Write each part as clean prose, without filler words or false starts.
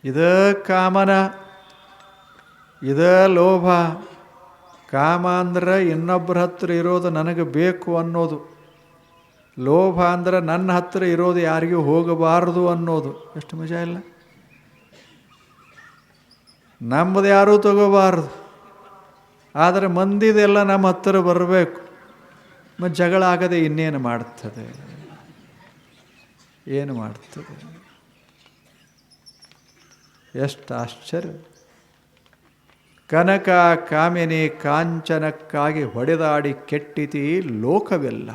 ಇದೇ ಕಾಮನ, ಇದೇ ಲೋಭ. ಕಾಮ ಅಂದ್ರೆ ಇನ್ನೊಬ್ಬರ ಹತ್ರ ಇರೋದು ನನಗೆ ಬೇಕು ಅನ್ನೋದು. ಲೋಭ ಅಂದ್ರೆ ನನ್ನ ಹತ್ರ ಇರೋದು ಯಾರಿಗೂ ಹೋಗಬಾರದು ಅನ್ನೋದು. ಎಷ್ಟು ಮಜಾ ಇಲ್ಲ. ನಮ್ಮದು ಯಾರೂ ತಗೋಬಾರ್ದು, ಆದರೆ ಮಂದಿದೆಲ್ಲ ನಮ್ಮ ಹತ್ತಿರ ಬರಬೇಕು. ಮತ್ತು ಜಗಳ ಆಗದೆ ಇನ್ನೇನು ಮಾಡ್ತದೆ? ಏನು ಮಾಡ್ತದೆ? ಎಷ್ಟು ಆಶ್ಚರ್ಯ. ಕನಕ ಕಾಮಿನಿ ಕಾಂಚನಕ್ಕಾಗಿ ಹೊಡೆದಾಡಿ ಕೆಟ್ಟಿತಿ ಲೋಕವೆಲ್ಲ.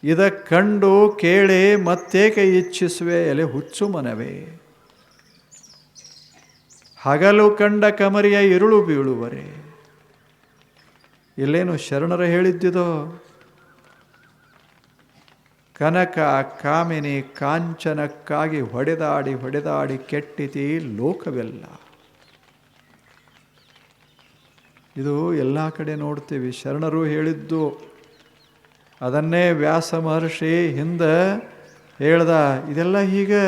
ಇದ ಕಂಡು ಕೇಳಿ ಮತ್ತೇಕೆ ಇಚ್ಛಿಸುವೆ ಎಲೆ ಹುಚ್ಚು ಮನವೇ. ಹಗಲು ಕಂಡ ಕಮರಿಯ ಇರುಳು ಬೀಳುವರೆ. ಇಲ್ಲೇನು ಶರಣರು ಹೇಳಿದ್ದಿದೋ? ಕನಕ ಕಾಮಿನಿ ಕಾಂಚನಕ್ಕಾಗಿ ಹೊಡೆದಾಡಿ ಹೊಡೆದಾಡಿ ಕೆಟ್ಟಿತಿ ಲೋಕವೆಲ್ಲ. ಇದು ಎಲ್ಲ ಕಡೆ ನೋಡ್ತೀವಿ. ಶರಣರು ಹೇಳಿದ್ದು ಅದನ್ನೇ ವ್ಯಾಸ ಮಹರ್ಷಿ ಹಿಂದೆ ಹೇಳ್ದ. ಇದೆಲ್ಲ ಹೀಗೆ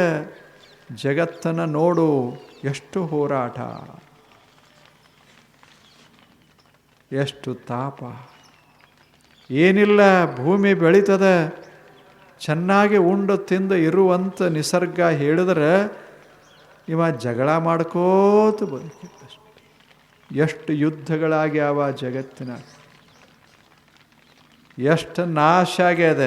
ಜಗತ್ತನ್ನು ನೋಡು, ಎಷ್ಟು ಹೋರಾಟ, ಎಷ್ಟು ತಾಪ. ಏನಿಲ್ಲ, ಭೂಮಿ ಬೆಳೀತದ, ಚೆನ್ನಾಗಿ ಉಂಡು ತಿಂದು ಇರುವಂಥ ನಿಸರ್ಗ ಹೇಳಿದ್ರೆ ಇವ ಜಗಳ ಮಾಡ್ಕೋತ ಬದುಕಿದ್ದಷ್ಟು. ಎಷ್ಟು ಯುದ್ಧಗಳಾಗ್ಯಾವ ಜಗತ್ತಿನ, ಎಷ್ಟು ನಾಶ ಆಗ್ಯದ.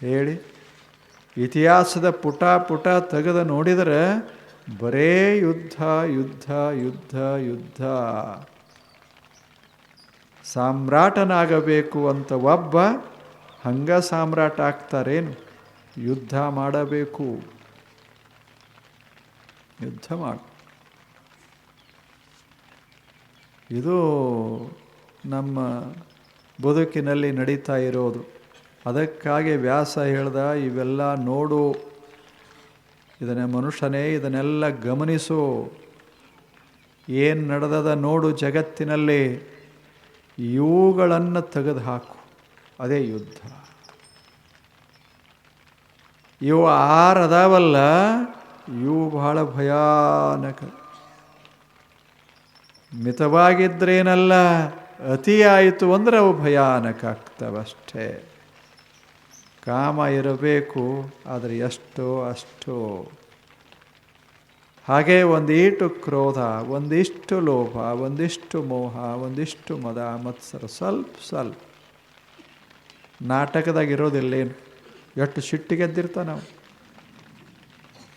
ಹೇಳಿ, ಇತಿಹಾಸದ ಪುಟ ಪುಟ ತೆಗೆದು ನೋಡಿದರೆ ಬರೇ ಯುದ್ಧ ಯುದ್ಧ ಯುದ್ಧ ಯುದ್ಧ. ಸಾಮ್ರಾಟನಾಗಬೇಕು ಅಂತ ಒಬ್ಬ ಹಂಗ ಸಾಮ್ರಾಟ ಆಗ್ತಾರೇನು? ಯುದ್ಧ ಮಾಡಬೇಕು, ಯುದ್ಧ ಮಾಡು. ಇದು ನಮ್ಮ ಬದುಕಿನಲ್ಲಿ ನಡೀತಾ ಇರೋದು. ಅದಕ್ಕಾಗಿ ವ್ಯಾಸ ಹೇಳ್ದ, ಇವೆಲ್ಲ ನೋಡು, ಇದನ್ನೇ ಮನುಷ್ಯನೇ, ಇದನ್ನೆಲ್ಲ ಗಮನಿಸು, ಏನು ನಡೆದದ ನೋಡು ಜಗತ್ತಿನಲ್ಲಿ. ಇವುಗಳನ್ನು ತೆಗೆದು ಹಾಕು, ಅದೇ ಯುದ್ಧ. ಇವು ಅದಾವಲ್ಲ, ಇವು ಬಹಳ ಭಯಾನಕ. ಮಿತವಾಗಿದ್ರೇನಲ್ಲ, ಅತಿಯಾಯಿತು ಅಂದರೆ ಅವು ಭಯಾನಕ ಆಗ್ತವಷ್ಟೇ. ಕಾಮ ಇರಬೇಕು, ಆದರೆ ಎಷ್ಟೋ ಅಷ್ಟೋ. ಹಾಗೆ ಒಂದೀಟು ಕ್ರೋಧ, ಒಂದಿಷ್ಟು ಲೋಭ, ಒಂದಿಷ್ಟು ಮೋಹ, ಒಂದಿಷ್ಟು ಮದ ಮತ್ಸರ, ಸ್ವಲ್ಪ ಸ್ವಲ್ಪ. ನಾಟಕದಾಗಿರೋದಿಲ್ಲೇನು, ಎಷ್ಟು ಸಿಟ್ಟಿಗೆದ್ದಿರ್ತ ನಾವು.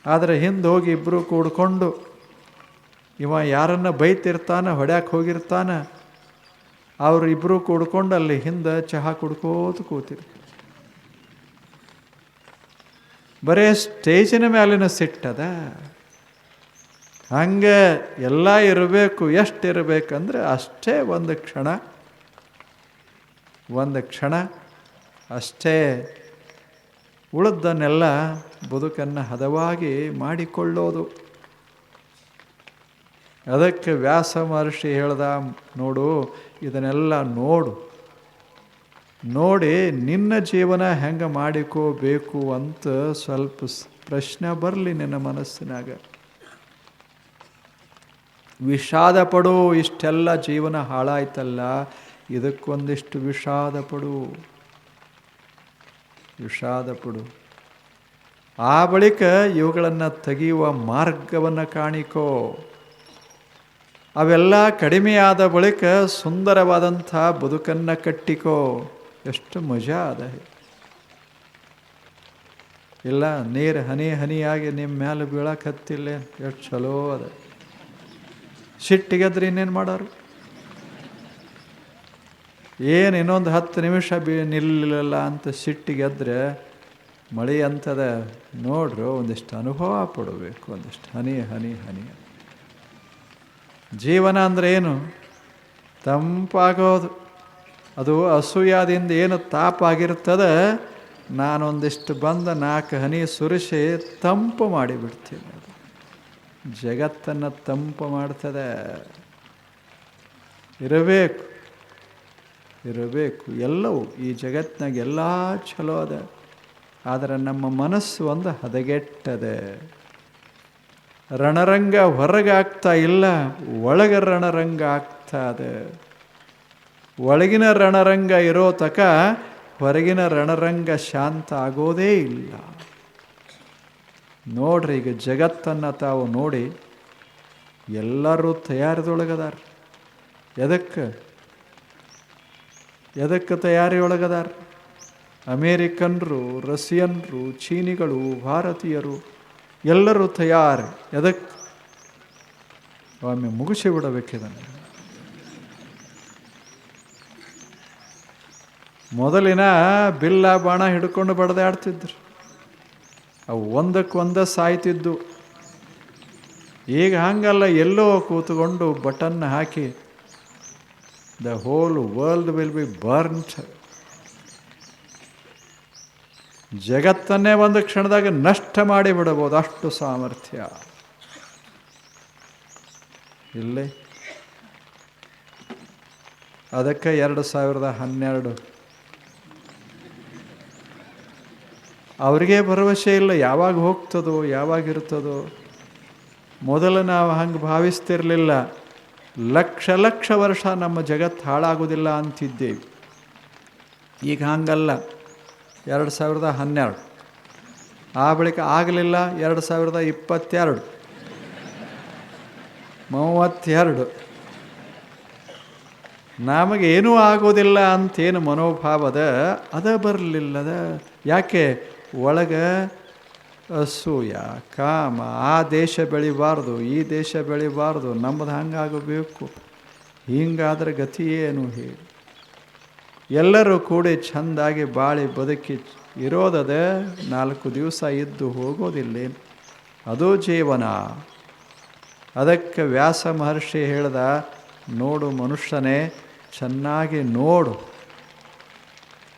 ಆದರೆ ಹಿಂದೆ ಹೋಗಿ ಇಬ್ಬರು ಕೂಡ್ಕೊಂಡು ಇವ ಯಾರನ್ನ ಬೈತಿರ್ತಾನ, ಹೊಡ್ಯಾಕೆ ಹೋಗಿರ್ತಾನ, ಅವರು ಇಬ್ಬರು ಕೂಡ್ಕೊಂಡು ಅಲ್ಲಿ ಹಿಂದೆ ಚಹಾ ಕುಡ್ಕೋತ ಕೂತಿರು. ಬರೇ ಸ್ಟೇಜಿನ ಮೇಲಿನ ಸಿಟ್ಟದ. ಹಂಗೆ ಎಲ್ಲ ಇರಬೇಕು. ಎಷ್ಟಿರಬೇಕಂದ್ರೆ ಅಷ್ಟೇ, ಒಂದು ಕ್ಷಣ, ಒಂದು ಕ್ಷಣ ಅಷ್ಟೇ. ಉಳಿದನ್ನೆಲ್ಲ ಬದುಕನ್ನು ಹದವಾಗಿ ಮಾಡಿಕೊಳ್ಳೋದು. ಅದಕ್ಕೆ ವ್ಯಾಸ ಮಹರ್ಷಿ ಹೇಳ್ದ, ನೋಡು, ಇದನ್ನೆಲ್ಲ ನೋಡು, ನೋಡಿ ನಿನ್ನ ಜೀವನ ಹೆಂಗೆ ಮಾಡಿಕೋಬೇಕು ಅಂತ ಸ್ವಲ್ಪ ಪ್ರಶ್ನೆ ಬರಲಿ ನಿನ್ನ ಮನಸ್ಸಿನಾಗ. ವಿಷಾದ ಪಡು, ಇಷ್ಟೆಲ್ಲ ಜೀವನ ಹಾಳಾಯ್ತಲ್ಲ, ಇದಕ್ಕೊಂದಿಷ್ಟು ವಿಷಾದ ಪಡು, ವಿಷಾದ ಪಡು. ಆ ಬಳಿಕ ಇವುಗಳನ್ನು ತೆಗೆಯುವ ಮಾರ್ಗವನ್ನು ಕಾಣಿಕೋ. ಅವೆಲ್ಲ ಕಡಿಮೆಯಾದ ಬಳಿಕ ಸುಂದರವಾದಂಥ ಬದುಕನ್ನು ಕಟ್ಟಿಕೋ. ಎಷ್ಟು ಮಜಾ ಅದ. ಇಲ್ಲ, ನೀರು ಹನಿ ಹನಿಯಾಗಿ ನಿಮ್ಮ ಮೇಲೆ ಬೀಳಕ್ಕೆ ಹತ್ತಿಲ್ಲ, ಎಷ್ಟು ಚಲೋ ಅದ. ಸಿಟ್ಟಿಗೆದ್ರೆ ಇನ್ನೇನು ಮಾಡೋರು? ಏನು ಇನ್ನೊಂದು 10 ನಿಮಿಷ ನಿಲ್ಲಲ್ಲ ಅಂತ ಸಿಟ್ಟಿಗೆದ್ರೆ ಮಳೆ ಅಂತದ. ನೋಡ್ರು, ಒಂದಿಷ್ಟು ಅನುಭವ ಪಡಬೇಕು, ಒಂದಿಷ್ಟು ಹನಿ ಹನಿ ಹನಿ. ಜೀವನ ಅಂದರೆ ಏನು? ತಂಪಾಗೋದು. ಅದು ಅಸೂಯಾದಿಂದ ಏನು ತಾಪ ಆಗಿರ್ತದೆ, ನಾನೊಂದಿಷ್ಟು ಬಂದ 4 ಹನಿ ಸುರಿಸಿ ತಂಪು ಮಾಡಿಬಿಡ್ತೀನಿ. ಅದು ಜಗತ್ತನ್ನು ತಂಪು ಮಾಡ್ತದೆ. ಇರಬೇಕು. ಇರಬೇಕು. ಎಲ್ಲವೂ ಈ ಜಗತ್ತಿನಾಗ ಎಲ್ಲ ಚಲೋ ಅದ, ಆದರೆ ನಮ್ಮ ಮನಸ್ಸು ಒಂದು ಹದಗೆಟ್ಟದೆ. ರಣರಂಗ ಹೊರಗಾಗ್ತಾ ಇಲ್ಲ, ಒಳಗ ರಣರಂಗ ಆಗ್ತಾ ಇದೆ. ಒಳಗಿನ ರಣರಂಗ ಇರೋ ತಕ ಹೊರಗಿನ ರಣರಂಗ ಶಾಂತ ಆಗೋದೇ ಇಲ್ಲ. ನೋಡ್ರಿ, ಈಗ ಜಗತ್ತನ್ನು ತಾವು ನೋಡಿ, ಎಲ್ಲರೂ ತಯಾರಿದೊಳಗದಾರ. ಎದಕ್ಕೆ ತಯಾರಿ ಒಳಗದಾರ? ಅಮೇರಿಕನ್ರು, ರಷ್ಯನ್ರು, ಚೀನಿಗಳು, ಭಾರತೀಯರು ಎಲ್ಲರೂ ತಯಾರಿ. ಎದಕ್ಕೆ? ಒಮ್ಮೆ ಮುಗಿಸಿ ಬಿಡಬೇಕಿದನ್ನು. ಮೊದಲಿನ ಬಿಲ್ಲ ಬಾಣ ಹಿಡ್ಕೊಂಡು ಬಡ್ದಾಡ್ತಿದ್ರು, ಅವು ಒಂದಕ್ಕೊಂದ ಸಾಯ್ತಿದ್ದು. ಈಗ ಹಂಗಲ್ಲ, ಎಲ್ಲೋ ಕೂತ್ಕೊಂಡು button hockey the whole world will be burned. ಜಗತ್ತನ್ನೇ ಒಂದು ಕ್ಷಣದಾಗ ನಷ್ಟ ಮಾಡಿ ಬಿಡಬಹುದು, ಅಷ್ಟು ಸಾಮರ್ಥ್ಯ ಇಲ್ಲೇ. ಅದಕ್ಕೆ 2012 ಅವರಿಗೆ ಭರವಸೆ ಇಲ್ಲ, ಯಾವಾಗ ಹೋಗ್ತದೋ ಯಾವಾಗಿರ್ತದೋ. ಮೊದಲು ನಾವು ಹಂಗೆ ಭಾವಿಸ್ತಿರಲಿಲ್ಲ. ಲಕ್ಷ ಲಕ್ಷ ವರ್ಷ ನಮ್ಮ ಜಗತ್ತು ಹಾಳಾಗೋದಿಲ್ಲ ಅಂತಿದ್ದೇವೆ. ಈಗ ಹಂಗಲ್ಲ. 2012 ಆ ಬಳಿಕ ಆಗಲಿಲ್ಲ. 2022 32 ನಮಗೇನೂ ಆಗೋದಿಲ್ಲ ಅಂತೇನು ಮನೋಭಾವದ ಅದ ಬರಲಿಲ್ಲದ. ಯಾಕೆ? ಒಳಗೆ ಅಸೂಯ, ಕಾಮ, ಆ ದೇಶ ಬೆಳಿಬಾರ್ದು, ಈ ದೇಶ ಬೆಳಿಬಾರ್ದು, ನಮ್ಮದು ಹಂಗಾಗಬೇಕು. ಹಿಂಗಾದ್ರೆ ಗತಿ ಏನು ಹೇಳಿ? ಎಲ್ಲರೂ ಕೂಡಿ ಚೆಂದಾಗಿ ಬಾಳಿ ಬದುಕಿ ಇರೋದದ 4 ದಿವಸ ಇದ್ದು ಹೋಗೋದಿಲ್ಲೇನು? ಅದು ಜೀವನ. ಅದಕ್ಕೆ ವ್ಯಾಸ ಮಹರ್ಷಿ ಹೇಳ್ದ, ನೋಡು ಮನುಷ್ಯನೇ, ಚೆನ್ನಾಗಿ ನೋಡು.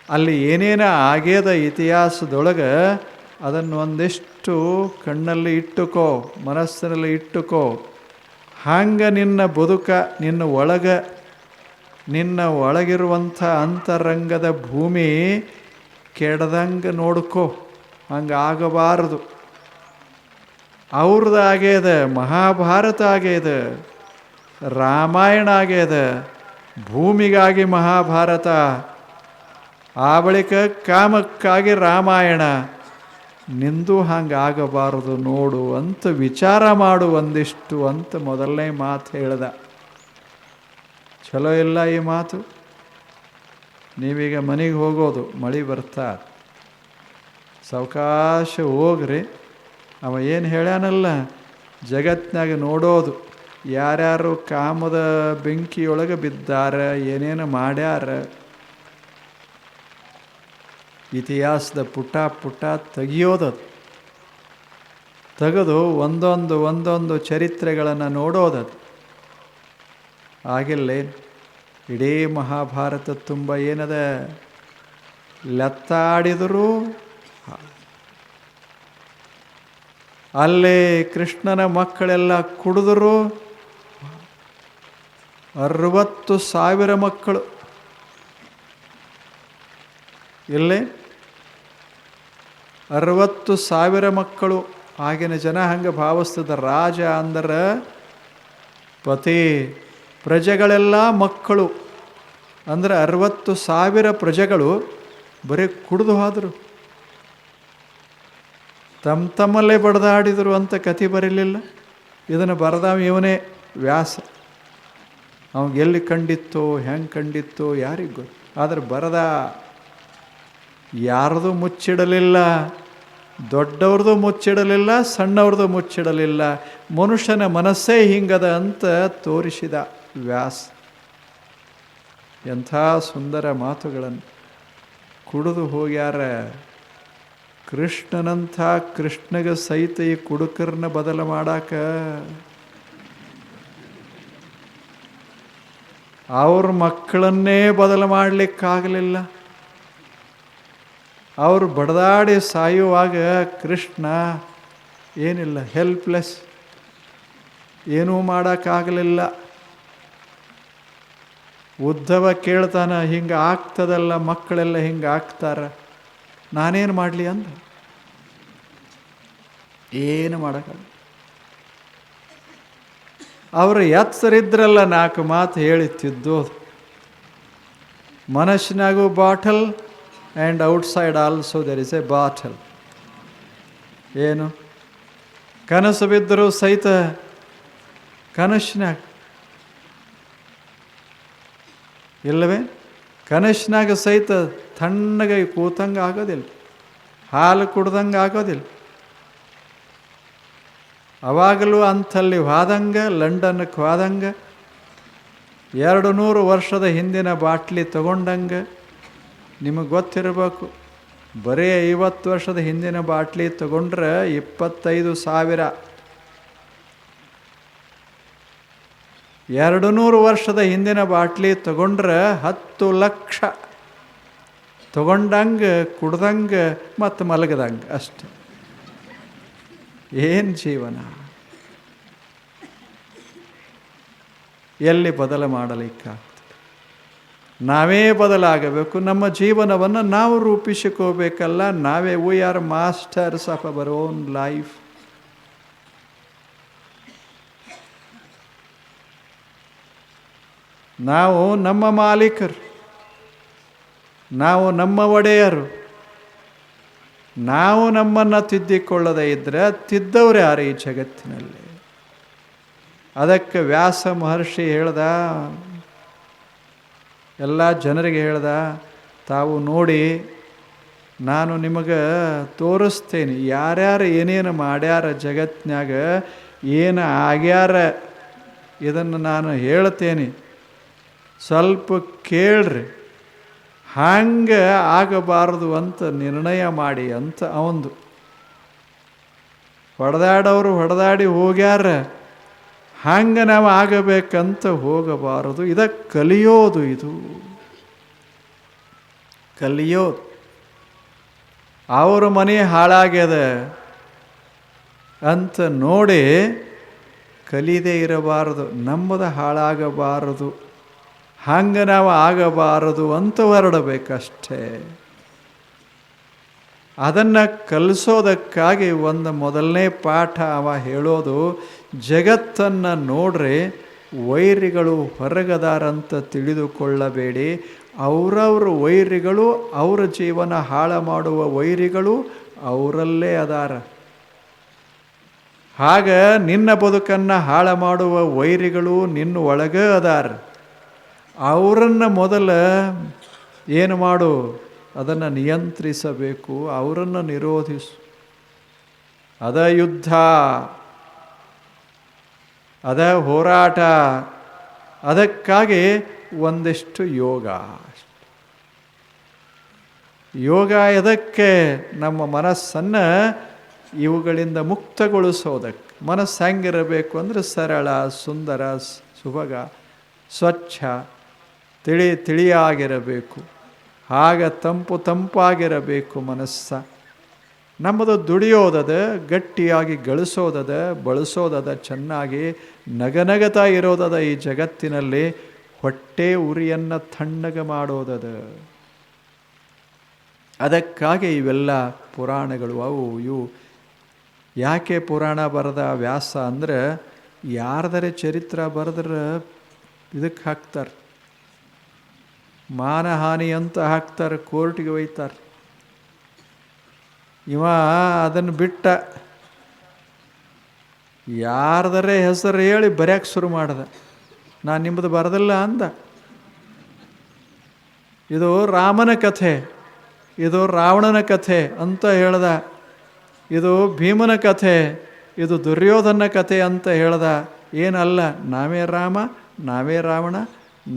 ಅಲ್ಲಿ ಏನೇನ ಆಗ್ಯದ ಇತಿಹಾಸದೊಳಗೆ ಅದನ್ನು ಒಂದಿಷ್ಟು ಕಣ್ಣಲ್ಲಿ ಇಟ್ಟುಕೋ, ಮನಸ್ಸಿನಲ್ಲಿ ಇಟ್ಟುಕೋ. ಹಂಗೆ ನಿನ್ನ ಬದುಕ, ನಿನ್ನ ಒಳಗಿರುವಂಥ ಅಂತರಂಗದ ಭೂಮಿ ಕೆಡದಂಗೆ ನೋಡ್ಕೋ. ಹಂಗೆ ಆಗಬಾರದು. ಅವ್ರದ್ದು ಆಗ್ಯದ, ಮಹಾಭಾರತ ಆಗ್ಯದ, ರಾಮಾಯಣ ಆಗ್ಯದ, ಭೂಮಿಗಾಗಿ ಮಹಾಭಾರತ, ಆ ಬಳಿಕ ಕಾಮಕ್ಕಾಗಿ ರಾಮಾಯಣ. ನಿಂದು ಹಂಗೆ ಆಗಬಾರದು ನೋಡು ಅಂತ ವಿಚಾರ ಮಾಡು ಒಂದಿಷ್ಟು ಅಂತ ಮೊದಲನೇ ಮಾತು ಹೇಳ್ದ. ಚಲೋ ಇಲ್ಲ ಈ ಮಾತು? ನೀವೀಗ ಮನೆಗೆ ಹೋಗೋದು, ಮಳೆ ಬರ್ತಾ, ಸಾವಕಾಶ ಹೋಗ್ರಿ. ಅವ ಏನು ಹೇಳ್ಯಾನಲ್ಲ, ಜಗತ್ತಿನಾಗ ನೋಡೋದು, ಯಾರ್ಯಾರು ಕಾಮದ ಬೆಂಕಿಯೊಳಗೆ ಬಿದ್ದಾರ, ಏನೇನು ಮಾಡ್ಯಾರ. ಇತಿಹಾಸದ ಪುಟ ತೆಗಿಯೋದದು, ತೆಗೆದು ಒಂದೊಂದು ಚರಿತ್ರೆಗಳನ್ನು ನೋಡೋದದು. ಆಗಿಲ್ಲೇನು? ಇಡೀ ಮಹಾಭಾರತ ತುಂಬ ಏನದ? ಲೆತ್ತಾಡಿದರೂ ಅಲ್ಲಿ ಕೃಷ್ಣನ ಮಕ್ಕಳೆಲ್ಲ ಕುಡಿದ್ರು 60,000 ಮಕ್ಕಳು. ಇಲ್ಲೇ 60,000 ಮಕ್ಕಳು. ಆಗಿನ ಜನ ಹಂಗೆ ಭಾವಿಸ್ತದ. ರಾಜ ಅಂದ್ರೆ ಪತಿ, ಪ್ರಜೆಗಳೆಲ್ಲ ಮಕ್ಕಳು. ಅಂದ್ರೆ 60,000 ಪ್ರಜೆಗಳು ಬರೀ ಕುಡಿದು ಹೋದರು, ತಮ್ಮಲ್ಲೇ ಬಡ್ದಾಡಿದರು ಅಂತ ಕತೆ ಬರಲಿಲ್ಲ. ಇದನ್ನು ಬರೆದವ ಇವನೇ ವ್ಯಾಸ. ಅವಾಗ ಎಲ್ಲಿ ಕಂಡಿತ್ತೋ, ಹೆಂಗೆ ಕಂಡಿತ್ತೋ ಯಾರಿಗೆ ಗೊತ್ತು. ಆದರೆ ಬರದ ಯಾರ್ದು ಮುಚ್ಚಿಡಲಿಲ್ಲ, ದೊಡ್ಡವ್ರದ್ದು ಮುಚ್ಚಿಡಲಿಲ್ಲ, ಸಣ್ಣವ್ರದ್ದು ಮುಚ್ಚಿಡಲಿಲ್ಲ. ಮನುಷ್ಯನ ಮನಸ್ಸೇ ಹಿಂಗದ ಅಂತ ತೋರಿಸಿದ ವ್ಯಾಸ. ಎಂಥ ಸುಂದರ ಮಾತುಗಳನ್ನು. ಕುಡಿದು ಹೋಗ್ಯಾರ. ಕೃಷ್ಣನಂಥ ಕೃಷ್ಣಗೆ ಸಹಿತ ಈ ಕುಡುಕರನ್ನ ಬದಲು ಮಾಡಾಕ ಅವ್ರ ಮಕ್ಕಳನ್ನೇ ಬದಲು ಮಾಡಲಿಕ್ಕಾಗಲಿಲ್ಲ. ಅವರು ಬಡದಾಡಿ ಸಾಯುವಾಗ ಕೃಷ್ಣ ಏನಿಲ್ಲ, ಹೆಲ್ಪ್ಲೆಸ್, ಏನೂ ಮಾಡೋಕ್ಕಾಗಲಿಲ್ಲ. ಉದ್ಧವ ಕೇಳ್ತಾನ, ಹಿಂಗೆ ಆಗ್ತದಲ್ಲ, ಮಕ್ಕಳೆಲ್ಲ ಹಿಂಗೆ ಆಗ್ತಾರ, ನಾನೇನು ಮಾಡಲಿ ಅಂದ. ಏನು ಮಾಡೋಕ್ಕಲ್ಲ. ಅವರು ಎತ್ತರಿದ್ರಲ್ಲ 4 ಮಾತು ಹೇಳಿ ತಿದ್ದೋದು. ಮನಸ್ಸಿನಾಗೂ bottle and outside also there is a bottle. ಏನು ಕನಸು ಬಿದ್ದರೂ ಸಹಿತ ಕನಸಿನಾಗ ಇಲ್ಲವೇ, ಕನಸಿನಾಗ ಸಹಿತ ತಣ್ಣಗೆ ಕೂತಂಗೆ ಆಗೋದಿಲ್ಲ, ಹಾಲು ಕುಡ್ದಂಗೆ ಆಗೋದಿಲ್ಲ. ಅವಾಗಲೂ ಅಂಥಲ್ಲಿ ಹೋದಂಗೆ, ಲಂಡನ್ಗೆ ಹೋದಂಗೆ, 200 ವರ್ಷದ ಹಿಂದಿನ ಬಾಟ್ಲಿ ತಗೊಂಡಂಗೆ. ನಿಮಗೆ ಗೊತ್ತಿರಬೇಕು, ಬರೀ 50 ವರ್ಷದ ಹಿಂದಿನ ಬಾಟ್ಲಿ ತಗೊಂಡ್ರೆ 25,000. 200 ವರ್ಷದ ಹಿಂದಿನ ಬಾಟ್ಲಿ ತಗೊಂಡ್ರೆ 10 ಲಕ್ಷ. ತಗೊಂಡಂಗೆ, ಕುಡ್ದಂಗೆ, ಮತ್ತು ಮಲಗದಂಗೆ ಅಷ್ಟೆ. ಏನು ಜೀವನ! ಎಲ್ಲಿ ಬದಲು ಮಾಡಲಿಕ್ಕಾಗ್ತದೆ? ನಾವೇ ಬದಲಾಗಬೇಕು. ನಮ್ಮ ಜೀವನವನ್ನು ನಾವು ರೂಪಿಸಿಕೋಬೇಕಲ್ಲ. ನಾವೇ we are masters of our own life. ನಾವು ನಮ್ಮ ಮಾಲೀಕರು, ನಾವು ನಮ್ಮ ಒಡೆಯರು. ನಾವು ನಮ್ಮನ್ನು ತಿದ್ದಿಕೊಳ್ಳದೇ ಇದ್ದರೆ ತಿದ್ದವ್ರು ಯಾರು ಈ ಜಗತ್ತಿನಲ್ಲಿ? ಅದಕ್ಕೆ ವ್ಯಾಸ ಮಹರ್ಷಿ ಹೇಳ್ದ, ಎಲ್ಲ ಜನರಿಗೆ ಹೇಳ್ದ, ತಾವು ನೋಡಿ, ನಾನು ನಿಮಗೆ ತೋರಿಸ್ತೇನೆ ಯಾರ್ಯಾರು ಏನೇನು ಮಾಡ್ಯಾರ, ಜಗತ್ತಿನಾಗ ಏನು ಆಗ್ಯಾರ, ಇದನ್ನು ನಾನು ಹೇಳ್ತೇನೆ, ಸ್ವಲ್ಪ ಕೇಳ್ರಿ, ಹಂಗೆ ಆಗಬಾರದು ಅಂತ ನಿರ್ಣಯ ಮಾಡಿ ಅಂತ ಅವಂದು. ಹೊಡೆದಾಡೋರು ಹೊಡೆದಾಡಿ ಹೋಗ್ಯಾರ, ಹಂಗೆ ನಾವು ಆಗಬೇಕಂತ ಹೋಗಬಾರದು. ಇದಕ್ಕೆ ಕಲಿಯೋದು, ಇದು ಕಲಿಯೋದು. ಅವ್ರ ಮನೆ ಹಾಳಾಗ್ಯದ ಅಂತ ನೋಡಿ ಕಲಿದೇ ಇರಬಾರದು, ನಮ್ಮದು ಹಾಳಾಗಬಾರದು, ಹಂಗೆ ನಾವು ಆಗಬಾರದು ಅಂತ ಹೊರಡಬೇಕಷ್ಟೇ. ಅದನ್ನು ಕಲಿಸೋದಕ್ಕಾಗಿ ಒಂದು ಮೊದಲನೇ ಪಾಠ ಅವ ಹೇಳೋದು, ಜಗತ್ತನ್ನು ನೋಡ್ರಿ, ವೈರಿಗಳು ಹೊರಗದಾರಂತ ತಿಳಿದುಕೊಳ್ಳಬೇಡಿ. ಅವರವ್ರ ವೈರಿಗಳು, ಅವರ ಜೀವನ ಹಾಳು ಮಾಡುವ ವೈರಿಗಳು ಅವರಲ್ಲೇ ಅದಾರ. ಆಗ ನಿನ್ನ ಬದುಕನ್ನು ಹಾಳು ಮಾಡುವ ವೈರಿಗಳು ನಿನ್ನ ಒಳಗೆ ಅದಾರ. ಅವರನ್ನು ಮೊದಲ ಏನು ಮಾಡು, ಅದನ್ನು ನಿಯಂತ್ರಿಸಬೇಕು, ಅವರನ್ನು ನಿರೋಧಿಸು. ಅದ ಯುದ್ಧ, ಅದ ಹೋರಾಟ. ಅದಕ್ಕಾಗಿ ಒಂದಿಷ್ಟು ಯೋಗ. ಯೋಗ ಎದಕ್ಕೆ? ನಮ್ಮ ಮನಸ್ಸನ್ನು ಇವುಗಳಿಂದ ಮುಕ್ತಗೊಳಿಸೋದಕ್ಕೆ. ಮನಸ್ಸು ಹೆಂಗಿರಬೇಕು ಅಂದರೆ ಸರಳ, ಸುಂದರ, ಸುಭಗ, ಸ್ವಚ್ಛ, ತಿಳಿಯಾಗಿರಬೇಕು. ಆಗ ತಂಪಾಗಿರಬೇಕು ಮನಸ್ಸ. ನಮ್ಮದು ದುಡಿಯೋದದ, ಗಟ್ಟಿಯಾಗಿ ಗಳಿಸೋದದ, ಬಳಸೋದದ, ಚೆನ್ನಾಗಿ ನಗನಗತಾ ಇರೋದದ. ಈ ಜಗತ್ತಿನಲ್ಲಿ ಹೊಟ್ಟೆ ಉರಿಯನ್ನು ತಣ್ಣಗೆ ಮಾಡೋದದ. ಅದಕ್ಕಾಗಿ ಇವೆಲ್ಲ ಪುರಾಣಗಳು, ಅವು ಇವು. ಯಾಕೆ ಪುರಾಣ ಬರೆದ ವ್ಯಾಸ ಅಂದರೆ, ಯಾರ್ದರೆ ಚರಿತ್ರ ಬರೆದ್ರೆ ಇದಕ್ಕೆ ಹಾಕ್ತಾರೆ, ಮಾನಹಾನಿ ಅಂತ ಹಾಕ್ತಾರೆ, ಕೋರ್ಟಿಗೆ ಒಯ್ತಾರೆ. ಇವ ಅದನ್ನು ಬಿಟ್ಟ, ಯಾರ್ದರೆ ಹೆಸರು ಹೇಳಿ ಬರೆಯಕ್ಕೆ ಶುರು ಮಾಡ್ದ. ನಾನು ನಿಮ್ಮದು ಬರೆದಿಲ್ಲ ಅಂದ. ಇದು ರಾಮನ ಕಥೆ, ಇದು ರಾವಣನ ಕಥೆ ಅಂತ ಹೇಳ್ದ. ಇದು ಭೀಮನ ಕಥೆ, ಇದು ದುರ್ಯೋಧನ ಕಥೆ ಅಂತ ಹೇಳ್ದ. ಏನಲ್ಲ, ನಾವೇ ರಾಮ, ನಾವೇ ರಾವಣ,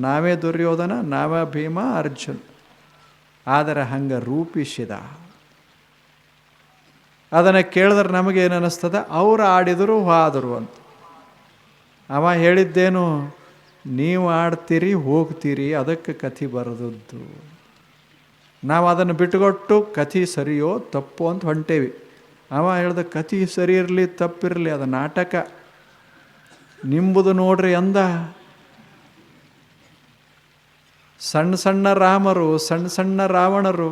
ನಾವೇ ದುರ್ಯೋಧನ, ನಾವೇ ಭೀಮ, ಅರ್ಜುನ್. ಆದರೆ ಹಂಗೆ ರೂಪಿಸಿದ. ಅದನ್ನು ಕೇಳಿದ್ರೆ ನಮಗೇನು ಅನ್ನಿಸ್ತದೆ? ಅವರು ಆಡಿದರು ಹೋದರು ಅಂತ. ಅವ ಹೇಳಿದ್ದೇನು? ನೀವು ಆಡ್ತೀರಿ, ಹೋಗ್ತೀರಿ, ಅದಕ್ಕೆ ಕಥೆ ಬರೆದದ್ದು. ನಾವು ಅದನ್ನು ಬಿಟ್ಟುಕೊಟ್ಟು ಕಥೆ ಸರಿಯೋ ತಪ್ಪೋ ಅಂತ ಹೊಂಟೇವಿ. ಅವ ಹೇಳ್ದ, ಕಥೆ ಸರಿ ಇರಲಿ ತಪ್ಪಿರಲಿ, ಅದು ನಾಟಕ, ನಿಂಬುದು ನೋಡ್ರಿ ಅಂದ. ಸಣ್ಣ ಸಣ್ಣ ರಾಮರು, ಸಣ್ಣ ಸಣ್ಣ ರಾವಣರು.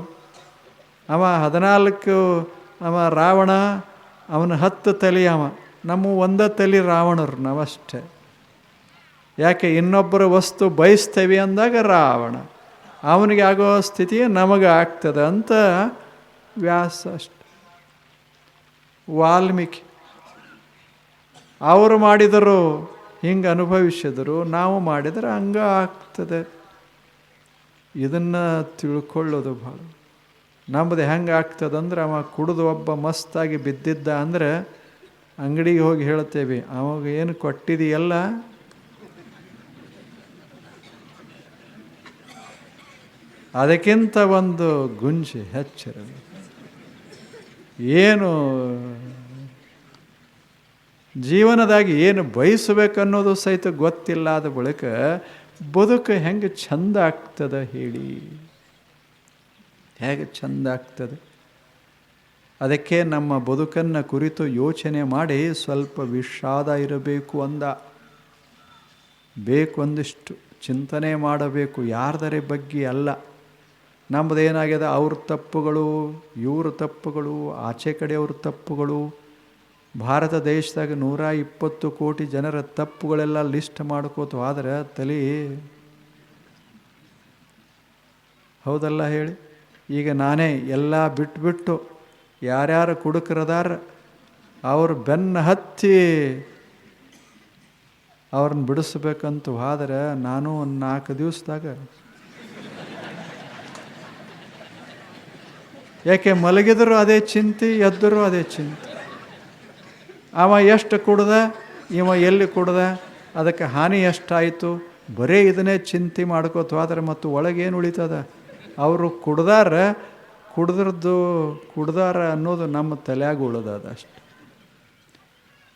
ಅವ 14 ಅವ ರಾವಣ, ಅವನ 10 ತಲೆ. ಅವ ನಮ್ಮ ಒಂದೇ ತಲೆ ರಾವಣರು ನಾವಷ್ಟೇ. ಯಾಕೆ? ಇನ್ನೊಬ್ಬರ ವಸ್ತು ಬಯಸ್ತೇವೆ ಅಂದಾಗ ರಾವಣ, ಅವನಿಗೆ ಆಗೋ ಸ್ಥಿತಿ ನಮಗೆ ಆಗ್ತದೆ ಅಂತ ವ್ಯಾಸ ಅಷ್ಟೆ. ವಾಲ್ಮೀಕಿ ಅವರು ಮಾಡಿದರು, ಹಿಂಗೆ ಅನುಭವಿಸಿದರು, ನಾವು ಮಾಡಿದರೆ ಹಂಗ ಆಗ್ತದೆ. ಇದನ್ನು ತಿಳ್ಕೊಳ್ಳೋದು ಭಾಳ. ನಮ್ಮದು ಹೆಂಗೆ ಆಗ್ತದಂದ್ರೆ, ಅವ ಕುಡಿದು ಒಬ್ಬ ಮಸ್ತಾಗಿ ಬಿದ್ದಿದ್ದ ಅಂದರೆ ಅಂಗಡಿಗೆ ಹೋಗಿ ಹೇಳ್ತೇವೆ, ಅವಾಗ ಏನು ಕೊಟ್ಟಿದೆಯಲ್ಲ ಅದಕ್ಕಿಂತ ಒಂದು ಗುಂಜಿ ಹೆಚ್ಚಿರಲಿ. ಏನು ಜೀವನದಾಗಿ ಏನು ಬಯಸಬೇಕನ್ನೋದು ಸಹಿತ ಗೊತ್ತಿಲ್ಲ. ಆದ ಬಳಿಕ ಬದುಕು ಹೆಂಗೆ ಚಂದ ಆಗ್ತದೆ ಹೇಳಿ? ಹೇಗೆ ಚಂದ ಆಗ್ತದೆ? ಅದಕ್ಕೆ ನಮ್ಮ ಬದುಕನ್ನು ಕುರಿತು ಯೋಚನೆ ಮಾಡಿ ಸ್ವಲ್ಪ ವಿಷಾದ ಇರಬೇಕು ಅಂದ. ಬೇಕು ಒಂದಿಷ್ಟು ಚಿಂತನೆ ಮಾಡಬೇಕು, ಯಾರ್ದರ ಬಗ್ಗೆ ಅಲ್ಲ. ನಮ್ಮದೇನಾಗಿದೆ, ಅವ್ರ ತಪ್ಪುಗಳು, ಇವ್ರ ತಪ್ಪುಗಳು, ಆಚೆ ಕಡೆಯವ್ರ ತಪ್ಪುಗಳು. ಭಾರತ ದೇಶದಾಗ 120 ಕೋಟಿ ಜನರ ತಪ್ಪುಗಳೆಲ್ಲ ಲಿಸ್ಟ್ ಮಾಡ್ಕೋತು ಆದರೆ ತಲೆ ಹೌದಲ್ಲ ಹೇಳಿ? ಈಗ ನಾನೇ ಎಲ್ಲ ಬಿಟ್ಬಿಟ್ಟು ಯಾರ್ಯಾರು ಕುಡುಕರದಾರ ಅವ್ರ ಬೆನ್ನು ಹತ್ತಿ ಅವ್ರನ್ನ ಬಿಡಿಸ್ಬೇಕಂತ ಹೋದರೆ ನಾನು ಒಂದು 4 ದಿವಸದಾಗ, ಯಾಕೆ ಮಲಗಿದರೂ ಅದೇ ಚಿಂತೆ, ಎದ್ದರೂ ಅದೇ ಚಿಂತೆ. ಅವ ಎಷ್ಟು ಕುಡ್ದ, ಇವ ಎಲ್ಲಿ ಕುಡ್ದ, ಅದಕ್ಕೆ ಹಾನಿ ಎಷ್ಟಾಯಿತು, ಬರೀ ಇದನ್ನೇ ಚಿಂತೆ ಮಾಡ್ಕೋತ ಹೋದ್ರೆ ಮತ್ತು ಒಳಗೇನು ಉಳಿತದ? ಅವರು ಕುಡ್ದಾರ ಅನ್ನೋದು ನಮ್ಮ ತಲೆಯಾಗ ಉಳಿದದ ಅಷ್ಟು.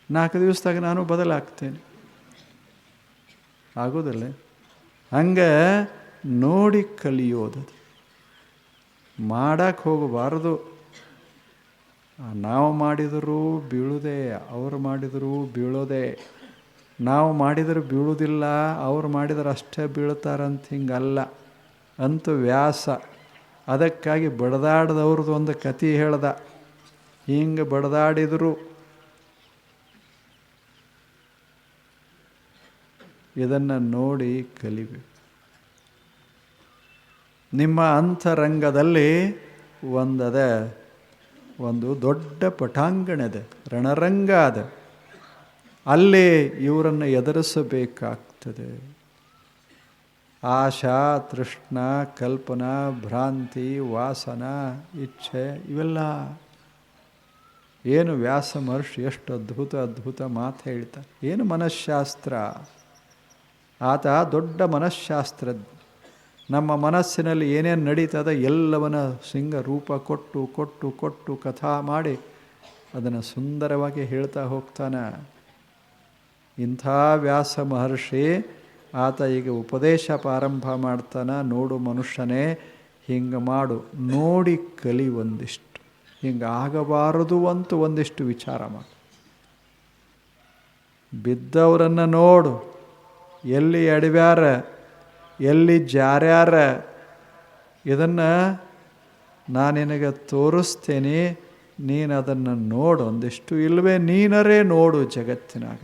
4 ದಿವಸದಾಗ ನಾನು ಬದಲಾಗ್ತೇನೆ, ಆಗೋದಿಲ್ಲ. ಹಂಗೆ ನೋಡಿ ಕಲಿಯೋದದು, ಮಾಡಕ್ಕೆ ಹೋಗಬಾರ್ದು. ನಾವು ಮಾಡಿದರೂ ಬೀಳುವುದೇ, ಅವರು ಮಾಡಿದರೂ ಬೀಳೋದೇ. ನಾವು ಮಾಡಿದರೂ ಬೀಳುವುದಿಲ್ಲ, ಅವ್ರು ಮಾಡಿದ್ರೆ ಅಷ್ಟೇ ಬೀಳ್ತಾರಂತ ಹಿಂಗಲ್ಲ ಅಂತ ವ್ಯಾಸ. ಅದಕ್ಕಾಗಿ ಬಡದಾಡ್ದವ್ರದ್ದು ಒಂದು ಕತೆ ಹೇಳ್ದ. ಹಿಂಗೆ ಬಡದಾಡಿದರು. ಇದನ್ನು ನೋಡಿ ಕಲಿಬೇಕು. ನಿಮ್ಮ ಅಂತರಂಗದಲ್ಲಿ ಒಂದು ದೊಡ್ಡ ಪಟಾಂಗಣದ ರಣರಂಗ ಅದ. ಅಲ್ಲಿ ಇವರನ್ನು ಎದುರಿಸಬೇಕಾಗ್ತದೆ. ಆಶಾ, ತೃಷ್ಣ, ಕಲ್ಪನಾ, ಭ್ರಾಂತಿ, ವಾಸನ, ಇಚ್ಛೆ, ಇವೆಲ್ಲ ಏನು ವ್ಯಾಸ ಮಹರ್ಷಿ ಎಷ್ಟು ಅದ್ಭುತ ಮಾತು ಹೇಳ್ತಾರೆ. ಏನು ಮನಃಶಾಸ್ತ್ರ, ಆತ ದೊಡ್ಡ ಮನಃಶಾಸ್ತ್ರಜ್ಞ. ನಮ್ಮ ಮನಸ್ಸಿನಲ್ಲಿ ಏನೇನು ನಡೀತದ ಎಲ್ಲವನ್ನ ಸಿಂಗ ರೂಪ ಕೊಟ್ಟು ಕೊಟ್ಟು ಕೊಟ್ಟು ಕಥಾ ಮಾಡಿ ಅದನ್ನು ಸುಂದರವಾಗಿ ಹೇಳ್ತಾ ಹೋಗ್ತಾನೆ. ಇಂಥ ವ್ಯಾಸ ಮಹರ್ಷಿ ಆತ ಈಗ ಉಪದೇಶ ಪ್ರಾರಂಭ ಮಾಡ್ತಾನೆ. ನೋಡು ಮನುಷ್ಯನೇ, ಹಿಂಗೆ ಮಾಡು, ನೋಡಿ ಕಲಿ ಒಂದಿಷ್ಟು, ಹಿಂಗೆ ಆಗಬಾರದು ಅಂತ ಒಂದಿಷ್ಟು ವಿಚಾರ ಮಾಡು. ಬಿದ್ದವರನ್ನು ನೋಡು, ಎಲ್ಲಿ ಎಡವ್ಯಾರ, ಎಲ್ಲಿ ಜಾರ್ಯಾರ, ಇದನ್ನು ನಾನು ನಿನಗೆ ತೋರಿಸ್ತೇನೆ, ನೀನು ಅದನ್ನು ನೋಡು ಒಂದಿಷ್ಟು. ಇಲ್ಲವೇ ನೀನರೇ ನೋಡು ಜಗತ್ತಿನಾಗ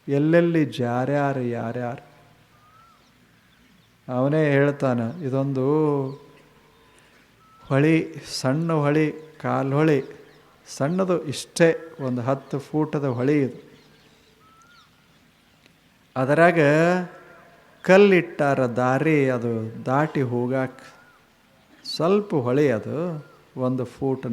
ಎಲ್ಲೆಲ್ಲಿ ಜಾರ್ಯಾರು ಯಾರ್ಯಾರು. ಅವನೇ ಹೇಳ್ತಾನೆ, ಇದೊಂದು ಹೊಳಿ, ಸಣ್ಣ ಹೊಳಿ, ಕಾಲು ಹೊಳಿ, ಸಣ್ಣದು, ಇಷ್ಟೇ ಒಂದು 10 ಫೂಟದ ಹೊಳಿ ಇದು. ಅದರಾಗ ಕಲ್ಲಿಟ್ಟಾರ ದಾರಿ, ಅದು ದಾಟಿ ಹೋಗಾಕ ಸ್ವಲ್ಪ ಹೊಳೆ. ಅದು 1 ಫೂಟ್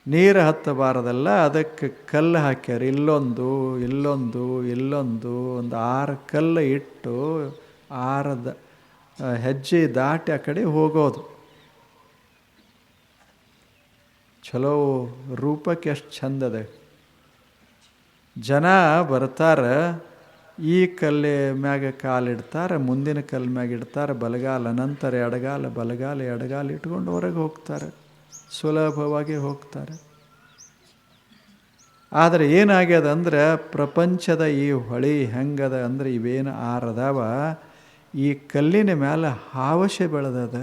ನೀರು ಹತ್ತಬಾರದಲ್ಲ, ಅದಕ್ಕೆ ಕಲ್ಲು ಹಾಕ್ಯಾರ. ಇಲ್ಲೊಂದು ಇಲ್ಲೊಂದು ಇಲ್ಲೊಂದು ಒಂದು 6 ಕಲ್ಲು ಇಟ್ಟು 6 ಹೆಜ್ಜೆ ದಾಟಿ ಆ ಕಡೆ ಹೋಗೋದು. ಚಲೋ ರೂಪಕ್ಕೆ ಎಷ್ಟು ಚಂದದ. ಜನ ಬರ್ತಾರೆ, ಈ ಕಲ್ಲೆ ಮ್ಯಾಗ ಕಾಲಿಡ್ತಾರೆ, ಮುಂದಿನ ಕಲ್ಲು ಮ್ಯಾಗ ಇಡ್ತಾರೆ, ಬಲಗಾಲ, ನಂತರ ಎಡಗಾಲ, ಬಲಗಾಲ ಎಡಗಾಲ ಇಟ್ಕೊಂಡು ಹೊರಗೆ ಹೋಗ್ತಾರೆ, ಸುಲಭವಾಗಿ ಹೋಗ್ತಾರೆ. ಆದರೆ ಏನಾಗ್ಯದ ಅಂದ್ರೆ, ಪ್ರಪಂಚದ ಈ ಹೊಳಿ ಹೆಂಗದ ಅಂದರೆ, ಇವೇನು 6 ಅದಾವ, ಈ ಕಲ್ಲಿನ ಮೇಲೆ ಹಾವಶೆ ಬೆಳೆದದ.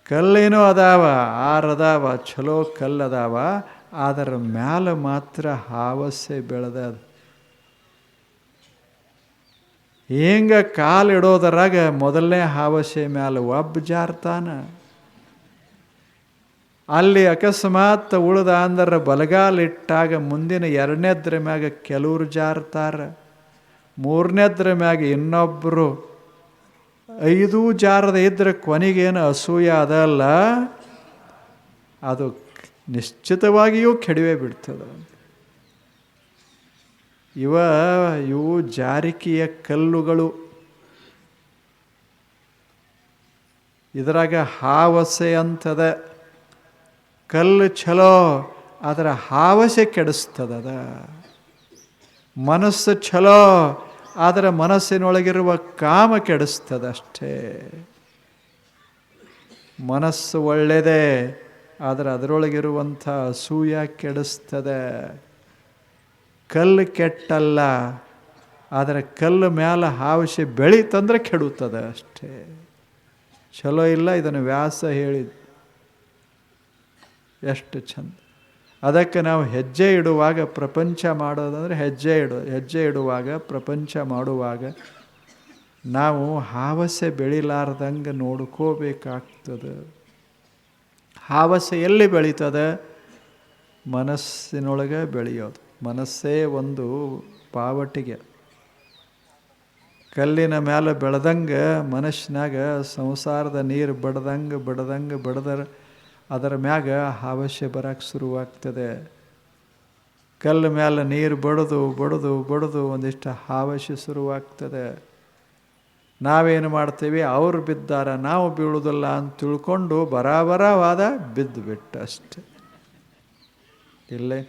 ಕಲ್ಲೇನೋ ಅದಾವ, ಆರದಾವ, ಚಲೋ ಕಲ್ಲದಾವ, ಅದರ ಮ್ಯಾಲ ಮಾತ್ರ ಹಾವಸೆ ಬೆಳೆದದ. ಹಿಂಗ ಕಾಲಿಡೋದರಾಗ ಮೊದಲನೇ ಹಾವಸೆ ಮ್ಯಾಲ ಒಬ್ಬ ಜಾರ್ತಾನ. ಅಲ್ಲಿ ಅಕಸ್ಮಾತ್ ಉಳ್ದ ಅಂದ್ರೆ ಬಲಗಾಲಿಟ್ಟಾಗ ಮುಂದಿನ ಎರಡನೇದ್ರ ಮ್ಯಾಗ ಕೆಲವ್ರು ಜಾರ್ತಾರ, ಮೂರನೇದ್ರ ಮ್ಯಾಗ ಇನ್ನೊಬ್ಬರು, 5 ಜಾರದ ಇದ್ರೆ ಕೊನೆಗೇನು ಅಸೂಯ ಅದಲ್ಲ, ಅದು ನಿಶ್ಚಿತವಾಗಿಯೂ ಕೆಡವೇ ಬಿಡ್ತದೆ. ಇವು ಜಾರಿಕೆಯ ಕಲ್ಲುಗಳು. ಇದರಾಗ ಹಾವಸೆ ಅಂತದ. ಕಲ್ಲು ಛಲೋ, ಅದರ ಹಾವಸೆ ಕೆಡಿಸ್ತದ. ಮನಸ್ಸು ಛಲೋ, ಆದರೆ ಮನಸ್ಸಿನೊಳಗಿರುವ ಕಾಮ ಕೆಡಿಸ್ತದಷ್ಟೇ. ಮನಸ್ಸು ಒಳ್ಳೆಯದೇ, ಆದರೆ ಅದರೊಳಗಿರುವಂಥ ಅಸೂಯ ಕೆಡಿಸ್ತದೆ. ಕಲ್ಲು ಕೆಟ್ಟಲ್ಲ, ಆದರೆ ಕಲ್ಲು ಮ್ಯಾಲ ಹಾವಸೆ ಬೆಳೀತಂದ್ರೆ ಕೆಡುತ್ತದೆ ಅಷ್ಟೇ. ಚಲೋ ಇಲ್ಲ. ಇದನ್ನು ವ್ಯಾಸ ಹೇಳಿದ್ದು ಎಷ್ಟು ಚಂದ. ಅದಕ್ಕೆ ನಾವು ಹೆಜ್ಜೆ ಇಡುವಾಗ ಪ್ರಪಂಚ ಮಾಡೋದಂದರೆ ಹೆಜ್ಜೆ ಇಡುವಾಗ ಪ್ರಪಂಚ ಮಾಡುವಾಗ ನಾವು ಹಾವಸೆ ಬೆಳಿಲಾರ್ದಂಗೆ ನೋಡ್ಕೋಬೇಕಾಗ್ತದೆ. ಹಾವಸೆ ಎಲ್ಲಿ ಬೆಳೀತದೆ? ಮನಸ್ಸಿನೊಳಗೆ ಬೆಳೆಯೋದು. ಮನಸ್ಸೇ ಒಂದು ಪಾವಟಿಗೆ. ಕಲ್ಲಿನ ಮೇಲೆ ಬೆಳೆದಂಗೆ ಮನಸ್ಸಿನಾಗ ಸಂಸಾರದ ನೀರು ಬಡ್ದರೆ ಅದರ ಮ್ಯಾಗ ಹಾವಸೆ ಬರಕ್ಕೆ ಶುರುವಾಗ್ತದೆ. ಕಲ್ಲು ಮೇಲೆ ನೀರು ಬಡಿದು ಒಂದಿಷ್ಟು ಹಾವಸೆ ಶುರುವಾಗ್ತದೆ. ನಾವೇನು ಮಾಡ್ತೀವಿ, ಅವರು ಬಿದ್ದಾರ ನಾವು ಬೀಳುವುದಿಲ್ಲ ಅಂತ ತಿಳ್ಕೊಂಡು ಬರಾಬರವಾದ ಬಿದ್ದು ಬಿಟ್ಟಷ್ಟೆ. ಇಲ್ಲೇ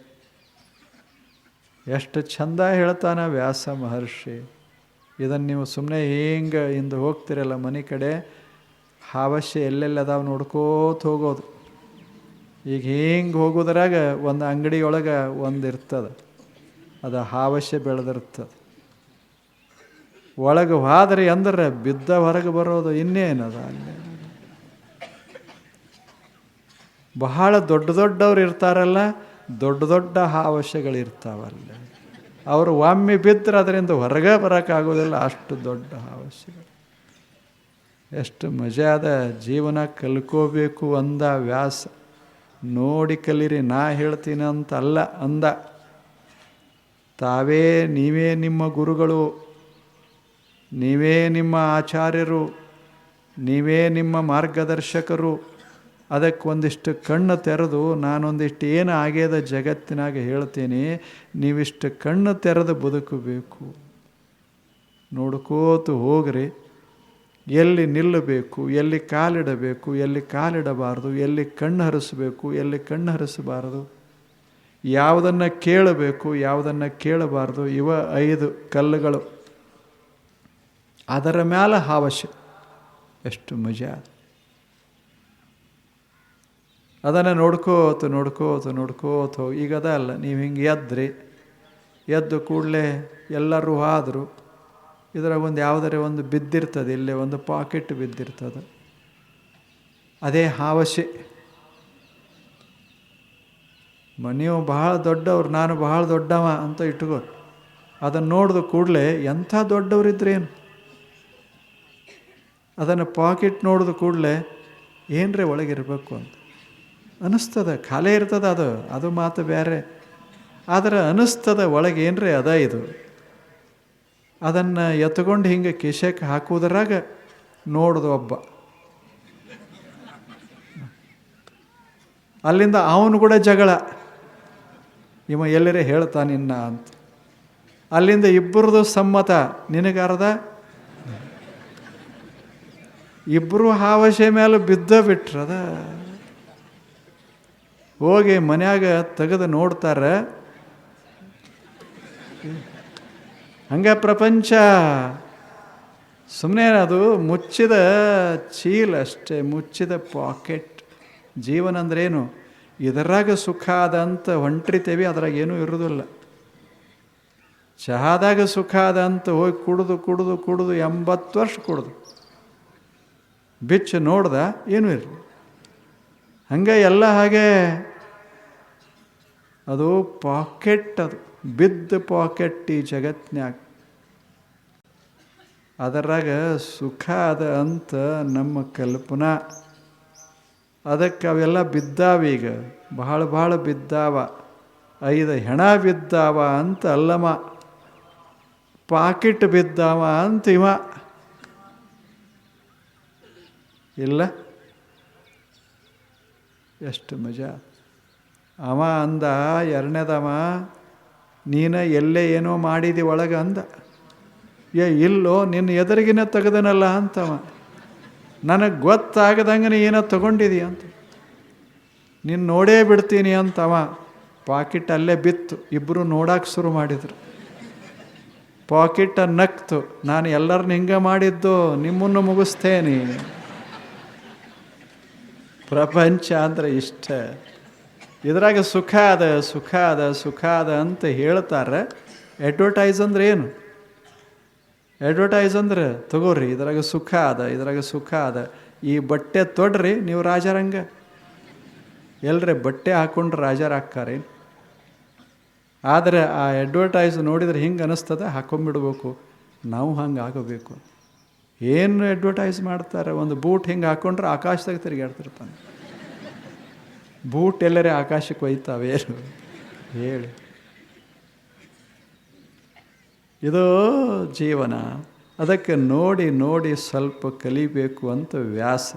ಎಷ್ಟು ಚಂದ ಹೇಳ್ತಾನ ವ್ಯಾಸ ಮಹರ್ಷಿ. ಇದನ್ನು ನೀವು ಸುಮ್ಮನೆ ಹಿಂಗೆ ಹಿಂದೆ ಹೋಗ್ತಿರಲ್ಲ ಮನೆ ಕಡೆ, ಹಾವಸೆ ಎಲ್ಲೆಲ್ಲದಾವ ನೋಡ್ಕೋತ ಹೋಗೋದು. ಈಗ ಹಿಂಗೆ ಹೋಗೋದ್ರಾಗ ಒಂದು ಅಂಗಡಿಯೊಳಗೆ ಒಂದು ಇರ್ತದೆ, ಅದು ಹಾವಸೆ ಬೆಳೆದಿರ್ತದೆ. ಒಳಗೆ ಹೋದ್ರಿ ಅಂದ್ರೆ ಬಿದ್ದ ಹೊರಗೆ ಬರೋದು ಇನ್ನೇನದ. ಅಲ್ಲೇ ಬಹಳ ದೊಡ್ಡವ್ರು ಇರ್ತಾರಲ್ಲ, ದೊಡ್ಡ ಹಾವಸೆಗಳಿರ್ತಾವಲ್ಲ. ಅವರು ಒಮ್ಮೆ ಬಿದ್ದರೆ ಅದರಿಂದ ಹೊರಗೆ ಬರೋಕ್ಕಾಗೋದಿಲ್ಲ, ಅಷ್ಟು ದೊಡ್ಡ ಹಾವಸೆಗಳು. ಎಷ್ಟು ಮಜಾದ ಜೀವನ ಕಲ್ಕೋಬೇಕು ಅಂದ ವ್ಯಾಸ. ನೋಡಿ ಕಲೀರಿ, ನಾ ಹೇಳ್ತೀನಿ ಅಂತ ಅಲ್ಲ ಅಂದ. ನೀವೇ ನಿಮ್ಮ ಗುರುಗಳು, ನೀವೇ ನಿಮ್ಮ ಆಚಾರ್ಯರು, ನೀವೇ ನಿಮ್ಮ ಮಾರ್ಗದರ್ಶಕರು. ಅದಕ್ಕೆ ಒಂದಿಷ್ಟು ಕಣ್ಣು ತೆರೆದು ನಾನೊಂದಿಷ್ಟು ಏನು ಆಗ್ಯದ ಜಗತ್ತಿನಾಗ ಹೇಳ್ತೀನಿ, ನೀವಿಷ್ಟು ಕಣ್ಣು ತೆರೆದು ಬದುಕಬೇಕು. ನೋಡ್ಕೋತು ಹೋಗ್ರಿ. ಎಲ್ಲಿ ನಿಲ್ಲಬೇಕು, ಎಲ್ಲಿ ಕಾಲಿಡಬೇಕು, ಎಲ್ಲಿ ಕಾಲಿಡಬಾರ್ದು, ಎಲ್ಲಿ ಕಣ್ಣು ಹರಿಸಬೇಕು, ಎಲ್ಲಿ ಕಣ್ಣು ಹರಿಸಬಾರದು, ಯಾವುದನ್ನು ಕೇಳಬೇಕು, ಯಾವುದನ್ನು ಕೇಳಬಾರ್ದು. 5 ಕಲ್ಲುಗಳು. ಅದರ ಮ್ಯಾಲ ಹಾವಸೆ. ಎಷ್ಟು ಮಜಾ. ಅದನ್ನು ನೋಡ್ಕೋತ ಹೋಗಿ. ಈಗ ಅದ ಅಲ್ಲ, ನೀವು ಹಿಂಗೆ ಎದ್ದು ಕೂಡಲೇ ಎಲ್ಲರೂ ಆದರು, ಇದರಾಗ ಯಾವುದರ ಒಂದು ಬಿದ್ದಿರ್ತದೆ, ಇಲ್ಲೇ ಒಂದು ಪಾಕೆಟ್ ಬಿದ್ದಿರ್ತದೆ, ಅದೇ ಹಾವಸೆ. ನೀವು ಬಹಳ ದೊಡ್ಡವ್ರು, ನಾನು ಬಹಳ ದೊಡ್ಡವ ಅಂತ ಇಟ್ಕೋ. ಅದನ್ನು ನೋಡಿದ ಕೂಡಲೇ ಎಂಥ ದೊಡ್ಡವರಿದ್ರೇನು, ಅದನ್ನು ಪಾಕೆಟ್ ನೋಡಿದ ಕೂಡಲೇ ಏನರೇ ಒಳಗಿರಬೇಕು ಅಂತ ಅನ್ನಿಸ್ತದೆ. ಖಾಲಿ ಇರ್ತದೆ ಅದು ಮಾತು ಬೇರೆ. ಆದರೆ ಅನ್ನಿಸ್ತದೆ ಒಳಗೆ ಏನರೇ ಅದ ಇದು. ಅದನ್ನು ಎತ್ಕೊಂಡು ಹಿಂಗೆ ಕಿಶಕ್ಕೆ ಹಾಕುವುದರಾಗ ನೋಡ್ದು ಒಬ್ಬ, ಅಲ್ಲಿಂದ ಅವನು ಕೂಡ ಜಗಳ, ಇವ ಎಲ್ಲರೇ ಹೇಳ್ತಾನಿನ್ನ ಅಂತ. ಅಲ್ಲಿಂದ ಇಬ್ಬರದು ಸಮ್ಮತ, ನಿನಗಾರದ ಇಬ್ಬರು ಹಾವಸೆ ಮೇಲೆ ಬಿಟ್ಟರದ. ಹೋಗಿ ಮನ್ಯಾಗ ತೆಗೆದು ನೋಡ್ತಾರೆ, ಹಂಗೆ ಪ್ರಪಂಚ ಸುಮ್ಮನೆ ಅದು ಮುಚ್ಚಿದ ಚೀಲ ಅಷ್ಟೇ, ಮುಚ್ಚಿದ ಪಾಕೆಟ್. ಜೀವನ ಅಂದ್ರೇನು, ಇದರಾಗ ಸುಖ ಅದಂತ ಹೊಂಟ್ರಿತೇವಿ, ಅದ್ರಾಗ ಏನೂ ಇರೋದಿಲ್ಲ. ಚಹಾದಾಗ ಸುಖ ಅದ ಅಂತ ಹೋಗಿ ಕುಡಿದು ಕುಡಿದು ಕುಡಿದು 80 ವರ್ಷ ಕುಡಿದು ಬಿಚ್ಚು ನೋಡ್ದ ಏನೂ ಇರಲಿ. ಹಂಗೆ ಎಲ್ಲ ಹಾಗೆ ಅದು ಪಾಕೆಟ್, ಅದು ಬಿದ್ದ ಪಾಕೆಟ್ ಈ ಜಗತ್ನ್ಯಾಗ. ಅದರಾಗ ಸುಖ ಅದ ಅಂತ ನಮ್ಮ ಕಲ್ಪನಾ. ಅದಕ್ಕೆ ಅವೆಲ್ಲ ಬಿದ್ದಾವೀಗ, ಭಾಳ ಬಿದ್ದಾವ. 5 ಹೆಣ ಬಿದ್ದಾವ ಅಂತ ಅಲ್ಲಮ್ಮ, ಪಾಕಿಟ್ ಬಿದ್ದಾವ ಅಂತ ಇವ. ಇಲ್ಲ, ಎಷ್ಟು ಮಜಾ. ಅವ ಅಂದ, ಎರಡನೇದವ, ನೀನು ಎಲ್ಲೇ ಏನೋ ಮಾಡಿದಿ ಒಳಗೆ ಅಂದ. ಇಲ್ಲೋ, ನಿನ್ನ ಎದುರಿಗಿನ ತೆಗೆದನಲ್ಲ ಅಂತವ. ನನಗೆ ಗೊತ್ತಾಗದಂಗೆ ಏನೋ ತಗೊಂಡಿದೀಯ ಅಂತ. ನೀನು ನೋಡೇ ಬಿಡ್ತೀನಿ ಅಂತವ. ಪಾಕಿಟ್ ಅಲ್ಲೇ ಬಿತ್ತು. ಇಬ್ಬರು ನೋಡಕ್ಕೆ ಶುರು ಮಾಡಿದರು. ಪಾಕಿಟ ನಕ್ತು, ನಾನು ಎಲ್ಲರನ್ನ ಹಿಂಗೆ ಮಾಡಿದ್ದು, ನಿಮ್ಮನ್ನು ಮುಗಿಸ್ತೇನೆ. ಪ್ರಪಂಚ ಅಂದರೆ ಇಷ್ಟ. ಇದ್ರಾಗ ಸುಖ ಅದ, ಸುಖ ಅದ, ಸುಖ ಅದ ಅಂತ ಹೇಳ್ತಾರೆ. ಅಡ್ವರ್ಟೈಸ್ ಅಂದ್ರೆ ಏನು? ಅಡ್ವರ್ಟೈಸ್ ಅಂದ್ರೆ ತಗೋರಿ, ಇದ್ರಾಗ ಸುಖ ಅದ, ಇದ್ರಾಗ ಸುಖ ಅದ. ಈ ಬಟ್ಟೆ ತೊಡ್ರಿ, ನೀವು ರಾಜರಂಗ. ಎಲ್ಲರೇ ಬಟ್ಟೆ ಹಾಕ್ಕೊಂಡ್ರೆ ರಾಜರಾಗ್ತಾರೆ. ಆದರೆ ಆ ಅಡ್ವರ್ಟೈಸ್ ನೋಡಿದರೆ ಹಿಂಗೆ ಅನ್ನಿಸ್ತದೆ, ಹಾಕೊಂಡ್ಬಿಡ್ಬೇಕು, ನಾವು ಹಂಗೆ ಆಗಬೇಕು. ಏನು ಅಡ್ವರ್ಟೈಸ್ ಮಾಡ್ತಾರೆ? ಒಂದು ಬೂಟ್ ಹಿಂಗೆ ಹಾಕ್ಕೊಂಡ್ರೆ ಆಕಾಶದಾಗ ತಿರುಗಾಡ್ತಿರ್ತಾನೆ. ಬೂಟ್ ಎಲ್ಲರೇ ಆಕಾಶಕ್ಕೆ ಒಯ್ತಾವೇನು ಹೇಳಿ? ಇದು ಜೀವನ. ಅದಕ್ಕೆ ನೋಡಿ ನೋಡಿ ಸ್ವಲ್ಪ ಕಲಿಬೇಕು ಅಂತ ವ್ಯಾಸ.